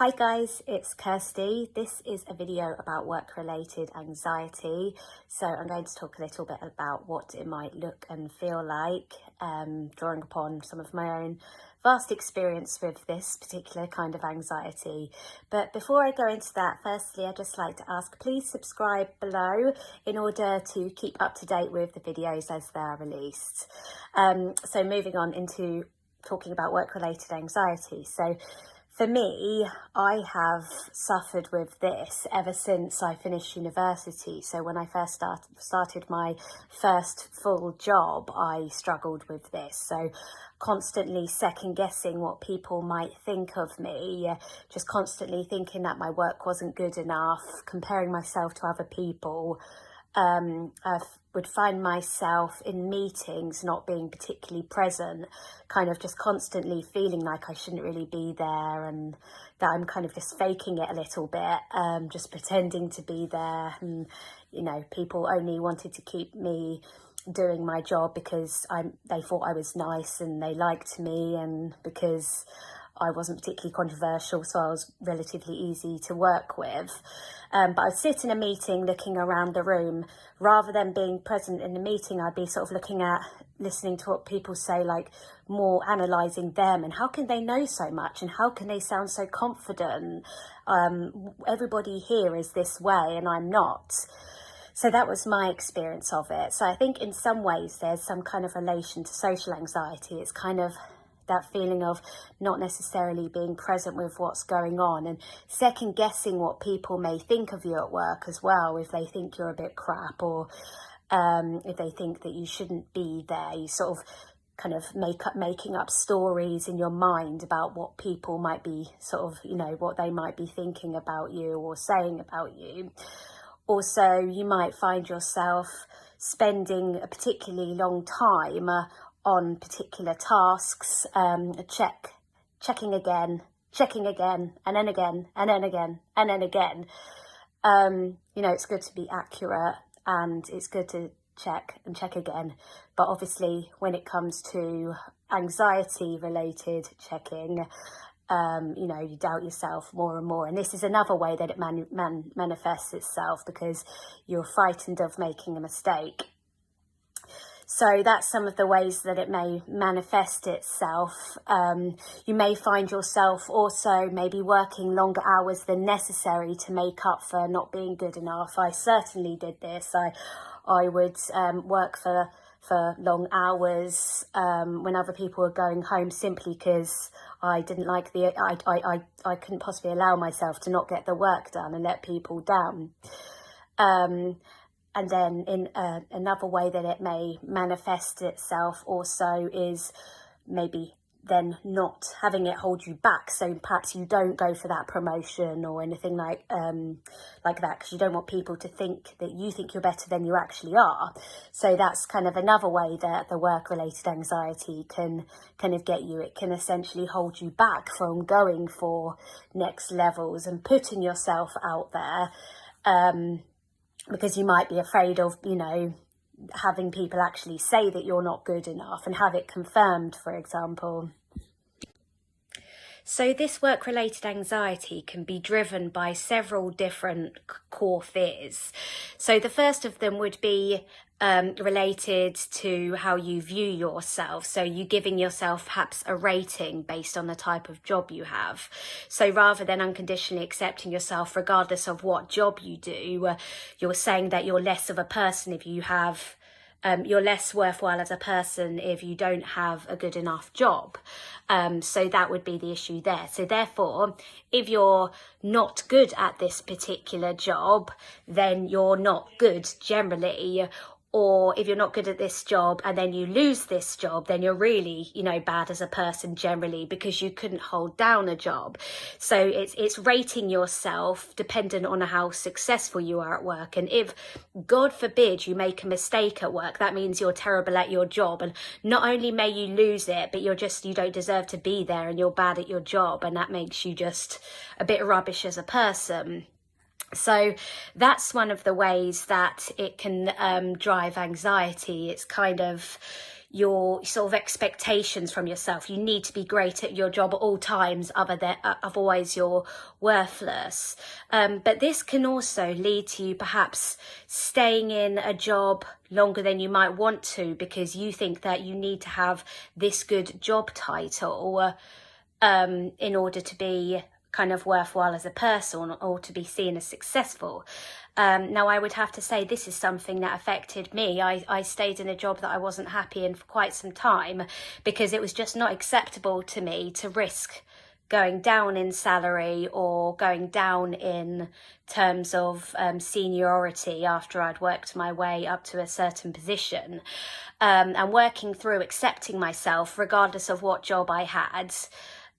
Hi guys, it's Kirsty. This is a video about work-related anxiety. So I'm going to talk a little bit about what it might look and feel like, drawing upon some of my own vast experience with this particular kind of anxiety. But before I go into that, firstly, I'd just like to ask, please subscribe below in order to keep up to date with the videos as they're released. So moving on into talking about work-related anxiety. So for me, I have suffered with this ever since I finished university. So when I first started my first full job, I struggled with this. So constantly second guessing what people might think of me, just constantly thinking that my work wasn't good enough, comparing myself to other people. I would find myself in meetings not being particularly present, kind of just constantly feeling like I shouldn't really be there and that I'm kind of just faking it a little bit, just pretending to be there. And, you know, people only wanted to keep me doing my job because they thought I was nice and they liked me, and because I wasn't particularly controversial, so I was relatively easy to work with. But I'd sit in a meeting looking around the room. Rather than being present in the meeting, I'd be sort of listening to what people say, like more analysing them and how can they know so much and how can they sound so confident? Everybody here is this way and I'm not. So that was my experience of it. So I think in some ways there's some kind of relation to social anxiety. It's kind of that feeling of not necessarily being present with what's going on and second guessing what people may think of you at work as well, if they think you're a bit crap or if they think that you shouldn't be there. You sort of kind of making up stories in your mind about what people might be sort of, you know, what they might be thinking about you or saying about you. Also, you might find yourself spending a particularly long time on particular tasks, checking again, and then again, and then again, and then again. You know, it's good to be accurate and it's good to check and check again. But obviously, when it comes to anxiety-related checking, you know, you doubt yourself more and more. And this is another way that it manifests itself, because you're frightened of making a mistake. So that's some of the ways that it may manifest itself. You may find yourself also maybe working longer hours than necessary to make up for not being good enough. I certainly did this. I would work for long hours when other people were going home, simply because I didn't like I couldn't possibly allow myself to not get the work done and let people down. And then in another way that it may manifest itself also is maybe then not having it hold you back. So perhaps you don't go for that promotion or anything like that, because you don't want people to think that you think you're better than you actually are. So that's kind of another way that the work-related anxiety can kind of get you. It can essentially hold you back from going for next levels and putting yourself out there, because you might be afraid of, you know, having people actually say that you're not good enough and have it confirmed, for example. So this work-related anxiety can be driven by several different core fears. So the first of them would be related to how you view yourself. So you giving yourself perhaps a rating based on the type of job you have. So rather than unconditionally accepting yourself regardless of what job you do, you're saying that you're less of a person if you have you're less worthwhile as a person if you don't have a good enough job. So that would be the issue there. So therefore, if you're not good at this particular job, then you're not good generally. Or if you're not good at this job and then you lose this job, then you're really, you know, bad as a person generally because you couldn't hold down a job. So it's rating yourself dependent on how successful you are at work. And if, God forbid, you make a mistake at work, that means you're terrible at your job. And not only may you lose it, but you don't deserve to be there and you're bad at your job. And that makes you just a bit rubbish as a person. So that's one of the ways that it can drive anxiety. It's kind of, your sort of expectations from yourself. You need to be great at your job at all times, otherwise you're worthless. But this can also lead to you perhaps staying in a job longer than you might want to, because you think that you need to have this good job title in order to be kind of worthwhile as a person, or to be seen as successful. Now, I would have to say this is something that affected me. I stayed in a job that I wasn't happy in for quite some time, because it was just not acceptable to me to risk going down in salary or going down in terms of seniority after I'd worked my way up to a certain position, and working through accepting myself regardless of what job I had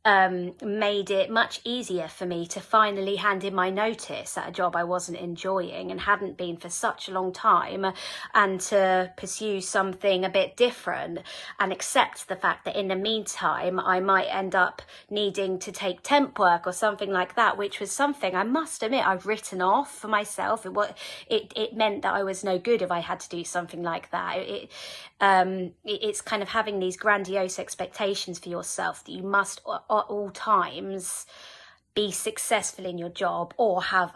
made it much easier for me to finally hand in my notice at a job I wasn't enjoying and hadn't been for such a long time, and to pursue something a bit different and accept the fact that in the meantime I might end up needing to take temp work or something like that, which was something I must admit I've written off for myself. It meant that I was no good if I had to do something like that. It's kind of having these grandiose expectations for yourself that you must at all times be successful in your job, or have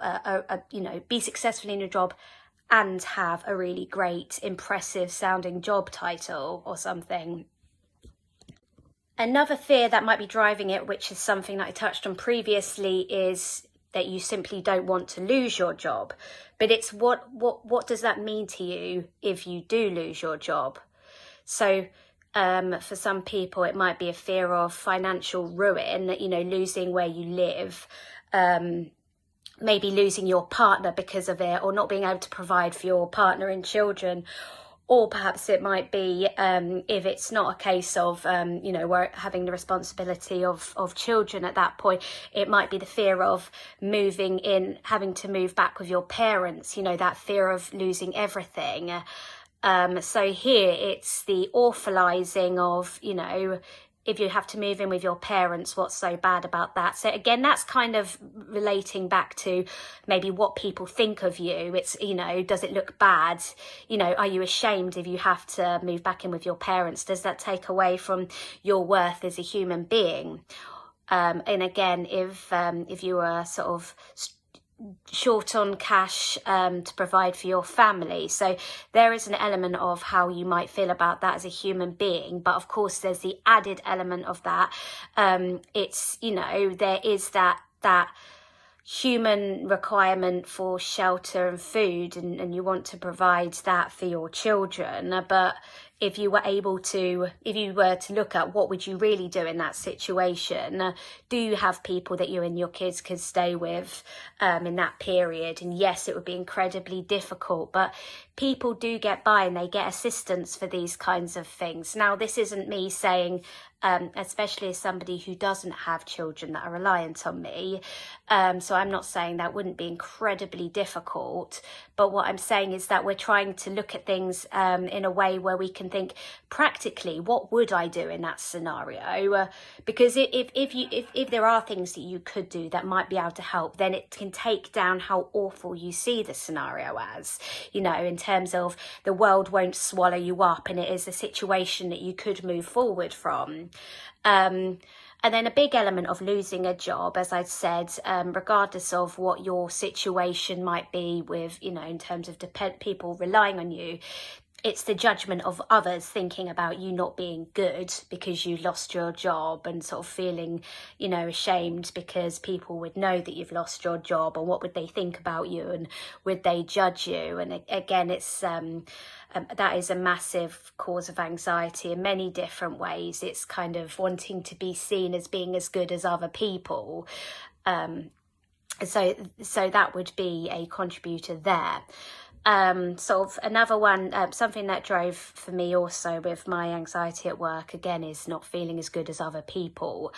be successful in your job and have a really great, impressive sounding job title or something. Another fear that might be driving it, which is something that I touched on previously, is that you simply don't want to lose your job. But it's what does that mean to you if you do lose your job? So for some people, it might be a fear of financial ruin, losing where you live, maybe losing your partner because of it, or not being able to provide for your partner and children. Or perhaps it might be, if it's not a case of, we're having the responsibility of children at that point, it might be the fear of moving in, having to move back with your parents, that fear of losing everything. So here it's the awfulizing of, if you have to move in with your parents, what's so bad about that? So again, that's kind of relating back to maybe what people think of you. It's, does it look bad? Are you ashamed if you have to move back in with your parents? Does that take away from your worth as a human being? And again, if you are sort of short on cash to provide for your family, so there is an element of how you might feel about that as a human being. But of course there's the added element of that, it's there is that human requirement for shelter and food, and you want to provide that for your children. But if you were to look at what would you really do in that situation, do you have people that you and your kids could stay with in that period? And yes, it would be incredibly difficult, but people do get by and they get assistance for these kinds of things. Now, this isn't me saying, especially as somebody who doesn't have children that are reliant on me, so I'm not saying that wouldn't be incredibly difficult, but what I'm saying is that we're trying to look at things in a way where we can think practically, what would I do in that scenario? Because if there are things that you could do that might be able to help, then it can take down how awful you see the scenario as, in terms of the world won't swallow you up, and it is a situation that you could move forward from. And then a big element of losing a job, as I'd said, regardless of what your situation might be with, in terms of people relying on you, it's the judgment of others thinking about you not being good because you lost your job, and sort of feeling, ashamed because people would know that you've lost your job, and what would they think about you, and would they judge you? And again, it's that is a massive cause of anxiety in many different ways. It's kind of wanting to be seen as being as good as other people. So that would be a contributor there. Sort of another one, something that drove for me also with my anxiety at work, again, is not feeling as good as other people.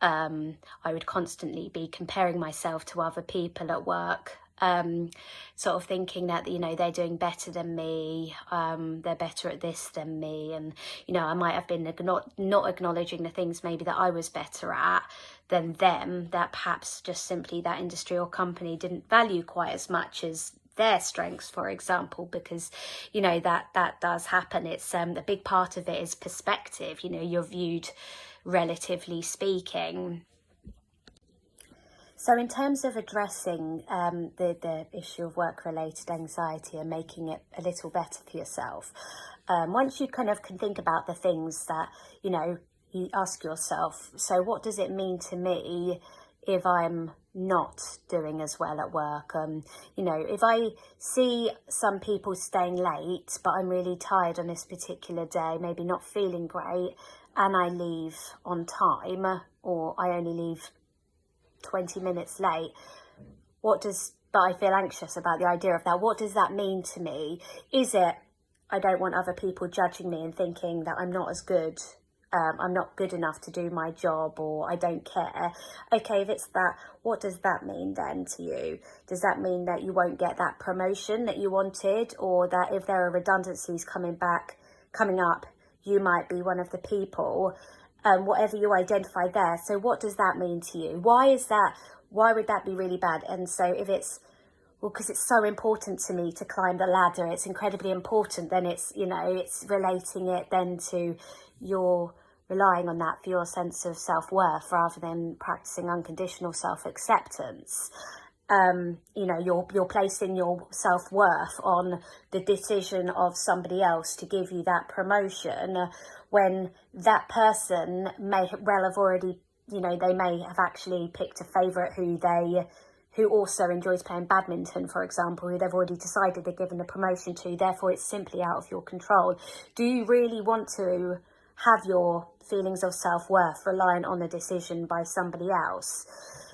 I would constantly be comparing myself to other people at work, sort of thinking that, they're doing better than me, they're better at this than me, and, I might have been not acknowledging the things maybe that I was better at than them, that perhaps just simply that industry or company didn't value quite as much as their strengths, for example, because, you know, that does happen. It's a big part of it is perspective. You know, you're viewed relatively speaking. So in terms of addressing the issue of work-related anxiety and making it a little better for yourself, once you kind of can think about the things that, you know, you ask yourself, so what does it mean to me if I'm not doing as well at work? You know, if I see some people staying late, but I'm really tired on this particular day, maybe not feeling great, and I leave on time, or I only leave 20 minutes late, but I feel anxious about the idea of that. What does that mean to me? Is it, I don't want other people judging me and thinking that I'm not as good, I'm not good enough to do my job, or I don't care? Okay, if it's that, what does that mean then to you? Does that mean that you won't get that promotion that you wanted, or that if there are redundancies coming up, you might be one of the people? Whatever you identify there. So what does that mean to you? Why would that be really bad? And so if it's, well, because it's so important to me to climb the ladder, it's incredibly important, then it's, you know, it's relating it then to you're relying on that for your sense of self-worth rather than practicing unconditional self-acceptance. You know, you're placing your self-worth on the decision of somebody else to give you that promotion, when that person may well have already, you know, they may have actually picked a favourite who also enjoys playing badminton, for example, who they've already decided they're giving a promotion to. Therefore, it's simply out of your control. Do you really want to have your feelings of self-worth reliant on a decision by somebody else?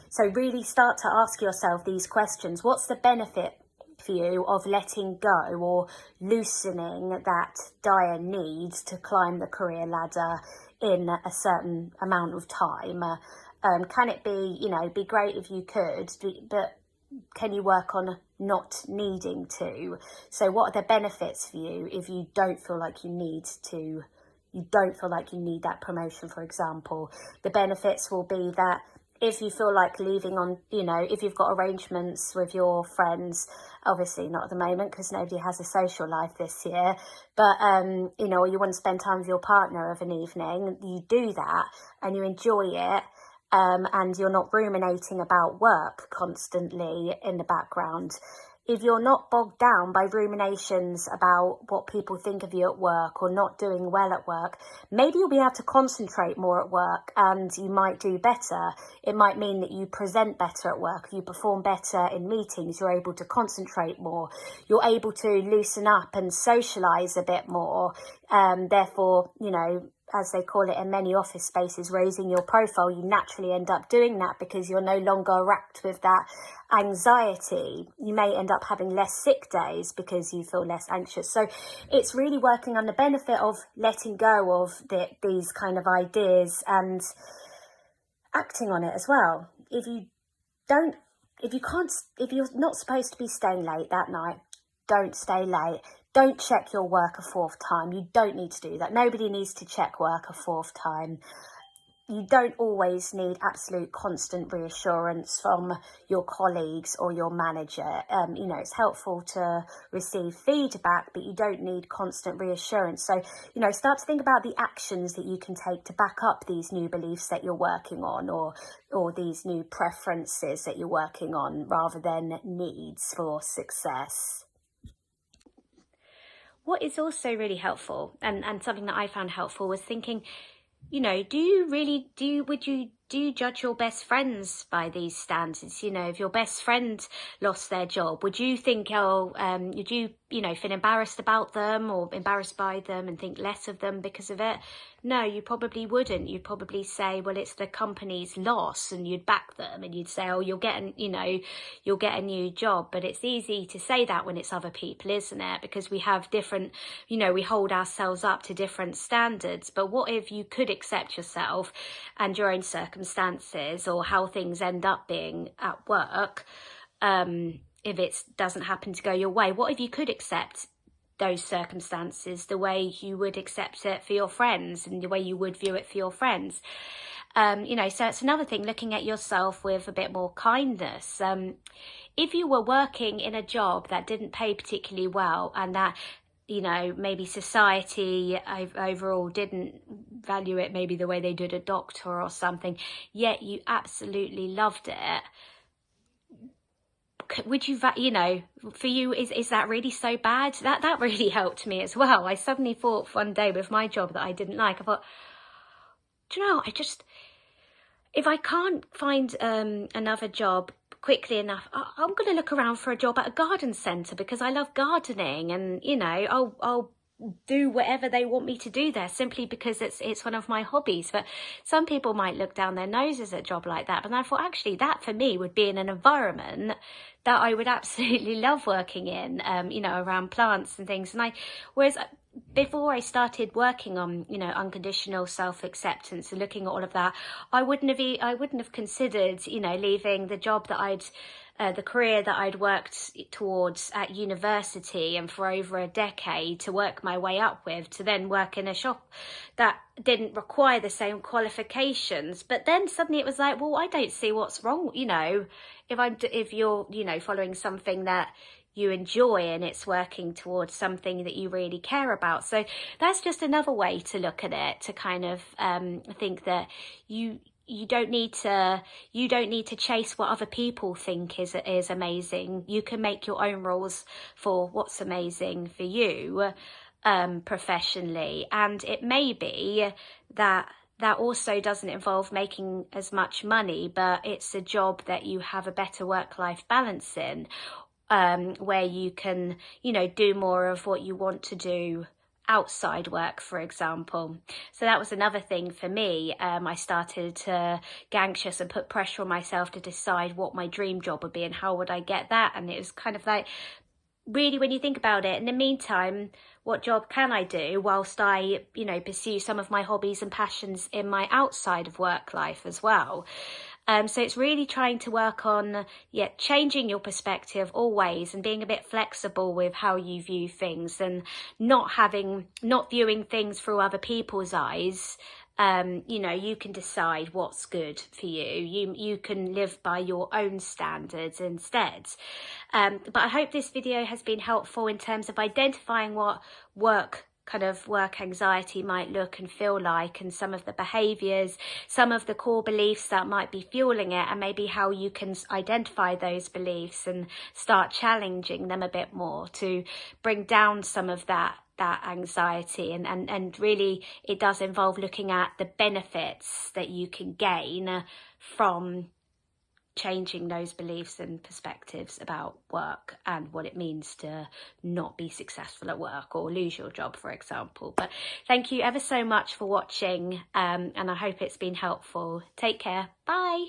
So really start to ask yourself these questions. What's the benefit for you of letting go or loosening that dire need to climb the career ladder in a certain amount of time? Can it be, you know, be great if you could, but can you work on not needing to? So what are the benefits for you if you don't feel like you need that promotion, for example? The benefits will be that if you feel like leaving on, you know, if you've got arrangements with your friends, obviously not at the moment because nobody has a social life this year, but, you know, or you want to spend time with your partner of an evening, you do that and you enjoy it. And you're not ruminating about work constantly in the background. If you're not bogged down by ruminations about what people think of you at work or not doing well at work, maybe you'll be able to concentrate more at work and you might do better. It might mean that you present better at work, you perform better in meetings, you're able to concentrate more, you're able to loosen up and socialise a bit more. Therefore, you know, as they call it in many office spaces, raising your profile, you naturally end up doing that because you're no longer racked with that anxiety. You may end up having less sick days because you feel less anxious. So it's really working on the benefit of letting go of these kind of ideas and acting on it as well. If you're not supposed to be staying late that night, don't stay late. Don't check your work a fourth time. You don't need to do that. Nobody needs to check work a fourth time. You don't always need absolute constant reassurance from your colleagues or your manager. You know, it's helpful to receive feedback, but you don't need constant reassurance. So, you know, start to think about the actions that you can take to back up these new beliefs that you're working on, or these new preferences that you're working on, rather than needs for success. What is also really helpful, and something that I found helpful, was thinking, you know, do you judge your best friends by these standards? You know, if your best friend lost their job, would you think, would you feel embarrassed about them or embarrassed by them and think less of them because of it? No, you probably wouldn't. You'd probably say, well, it's the company's loss, and you'd back them and you'd say, oh, you'll get a new job. But it's easy to say that when it's other people, isn't it? Because we have different, we hold ourselves up to different standards. But what if you could accept yourself and your own circumstances, or how things end up being at work, if it doesn't happen to go your way? What if you could accept those circumstances the way you would accept it for your friends and the way you would view it for your friends? You know, so it's another thing, looking at yourself with a bit more kindness. If you were working in a job that didn't pay particularly well, and that, you know, maybe society overall didn't value it maybe the way they did a doctor or something, yet you absolutely loved it, would you, you know, for you, is that really so bad? That really helped me as well. I suddenly thought one day with my job that I didn't like, I thought, do you know, if I can't find another job quickly enough, I'm going to look around for a job at a garden centre, because I love gardening, and, you know, I'll do whatever they want me to do there, simply because it's one of my hobbies. But some people might look down their noses at a job like that, but I thought, actually, that for me would be in an environment that I would absolutely love working in, you know, around plants and things. And whereas before I started working on, you know, unconditional self-acceptance and looking at all of that, I wouldn't have considered, you know, leaving the job that the career that I'd worked towards at university and for over a decade, to work my way up with, to then work in a shop that didn't require the same qualifications. But then suddenly it was like, well, I don't see what's wrong, you know, if you're, you know, following something that you enjoy and it's working towards something that you really care about. So that's just another way to look at it, to kind of think that you don't need to chase what other people think is amazing. You can make your own rules for what's amazing for you professionally. And it may be that also doesn't involve making as much money, but it's a job that you have a better work-life balance in, where you can, you know, do more of what you want to do outside work, for example. So that was another thing for me. I started to get anxious and put pressure on myself to decide what my dream job would be and how would I get that. And it was kind of like, really, when you think about it, in the meantime, what job can I do whilst I, you know, pursue some of my hobbies and passions in my outside of work life as well. So it's really trying to work on, changing your perspective always, and being a bit flexible with how you view things, and not viewing things through other people's eyes. You know, you can decide what's good for you. You can live by your own standards instead. But I hope this video has been helpful in terms of identifying what work anxiety might look and feel like, and some of the behaviours, some of the core beliefs that might be fueling it, and maybe how you can identify those beliefs and start challenging them a bit more to bring down some of that anxiety. And really, it does involve looking at the benefits that you can gain from changing those beliefs and perspectives about work and what it means to not be successful at work or lose your job, for example. But thank you ever so much for watching, and I hope it's been helpful. Take care. Bye.